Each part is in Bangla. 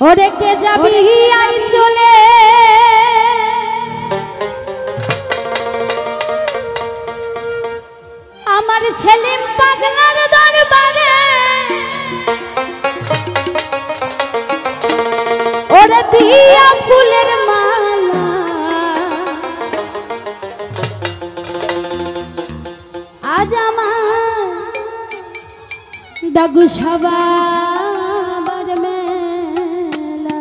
ওরে কে যাবি আই চলে আমার সেলিম পাগলার দরবারে ওরে দিয়া ফুলের মালা আজ আমার দাগু সবার মেলা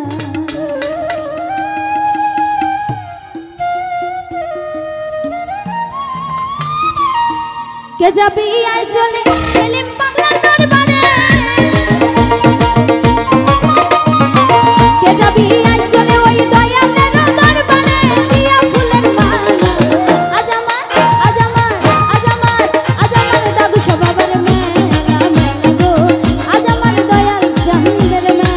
কে যাবি আই চলে সেলিম পাগলার দরবারে কে যাবি আই চলে ওই দয়ালের দরবারে দিয়া ফুলের মালা আজ আমার দাগু সবার মেলা গো আজ আমার দয়াল চাঁদের মেলা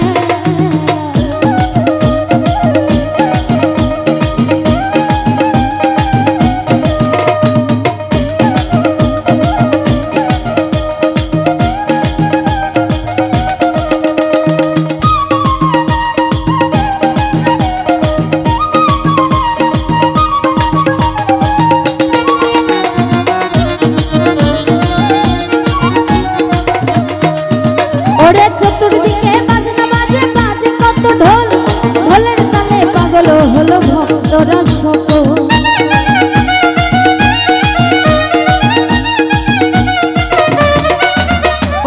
ওরে চতুর্দিকে বাজনা বাজে বাজে কত ঢোল ঢোলের তালে পাগল হলো ভক্তরা সকল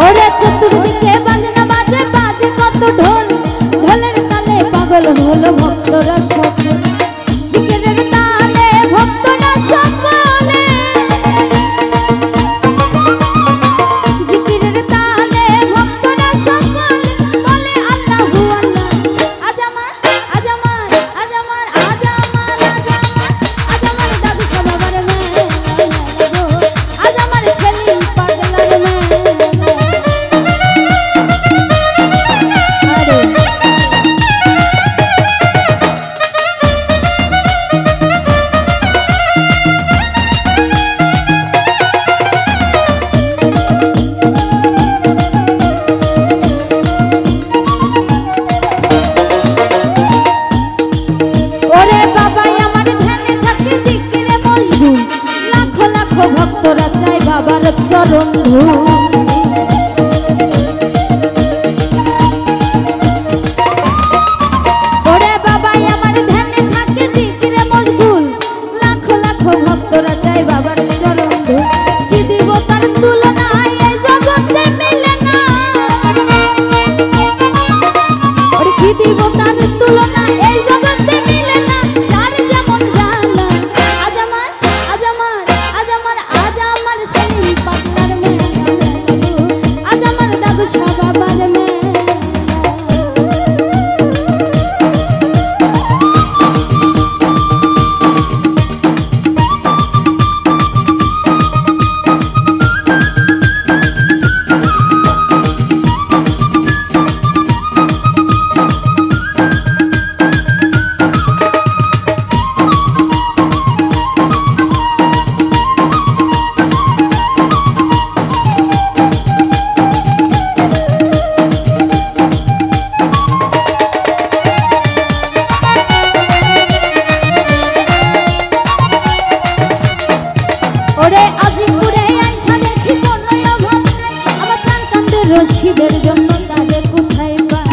ওরে চতুর্দিকে বাজনা বাজে বাজে কত ঢোল ঢোলের তালে পাগল হলো ভক্তরা সকল জিকিরের তালে ভক্তরা সকলে জিকিরের তালে ভক্তরা সকল বলে আল্লাহু আল্লাহ আজ আমার দাদু সবার মেলা গো আজ আমার সেলিম পাগলার মেলা ওরে বাবাই আমার ধ্যানে থাকে জিকিরে মশগুল লাখো লাখো ভক্তরা চায় বাবার চরণ ধূল ওরে বাবাই আমার ধ্যানে থাকে জিকিরে মশগুল লাখো লাখো ভক্তরা চায় বাবার চরণ ধূল কি দিব তার তুলনা এই জগতে মিলে না ওরে কি দিব তার তুলনা এই জগতে মিলে না যার যেমন জানা আজ আমার সেলিম পাগলার মেলা আজ আমার দাদু সবার মেলা ওরে আজিপুরে আইসা দেখি কোনো অভাব নাই আমার প্রাণ কান্দে রশিদের জন্য তাদের কোথায় পায়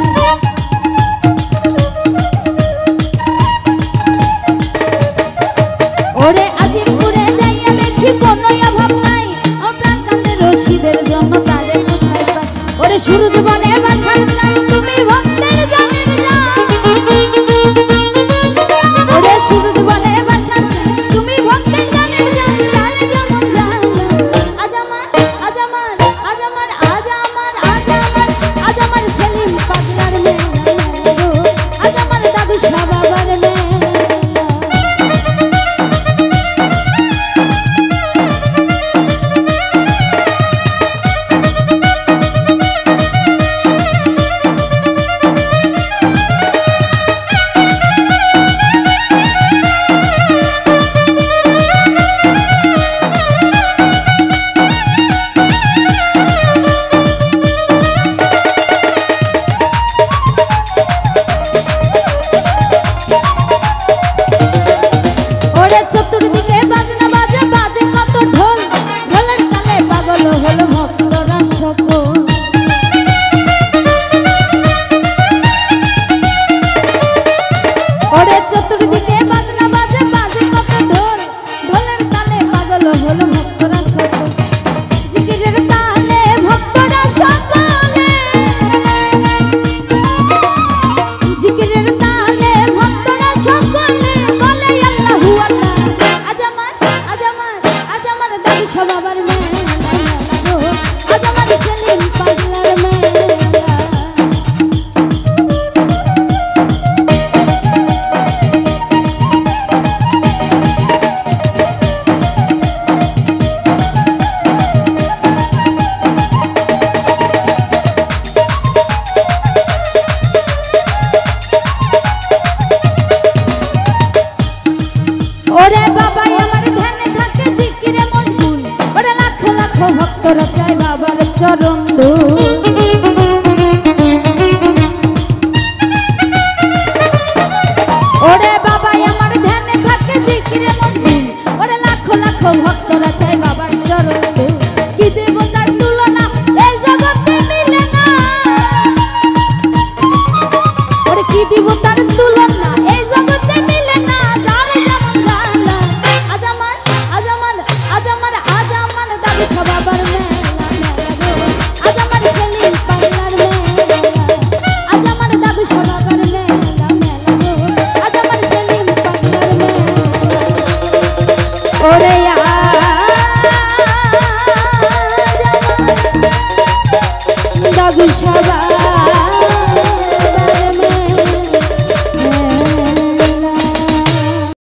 ওরে আজিপুরে যাইয়া দেখি কোনো অভাব নাই আমার প্রাণ কান্দে রশিদের জন্য তাদের কোথায় পায় ওরে সুরজ বলে বাসার চাই তুমি ভক্তের জানের যাও ওরে সুরজ বলে বাসার চাই তুমি ভক্তের জানের যাও আজ আমার সেলিম পাগলার মেলা গো আজ আমার দাদু সবার মেলা চাই বাবার চরণ ধুল। ওরে বাবাই আমার ধ্যানে থাকে জিকিরে মশগুল, ওরে লাখো লাখো ভক্তরা চাই বাবার চরণ ধুল। কি দেব তার তুলনা এই জগতে মিলে না, ওরে কি দিব তার তুলনা এই জগতে মিলে না। যার যেমন জানা আজ আমার আজ আমার আজ আমার আজ আমার দাবি সব আবার মেলা মেলা গো, আজ আমার সেলিম পাগলার মেলা, আজ আমার দাবি সব আবার মেলা মেলা গো, আজ আমার সেলিম পাগলার মেলা। ওরে দাবি সব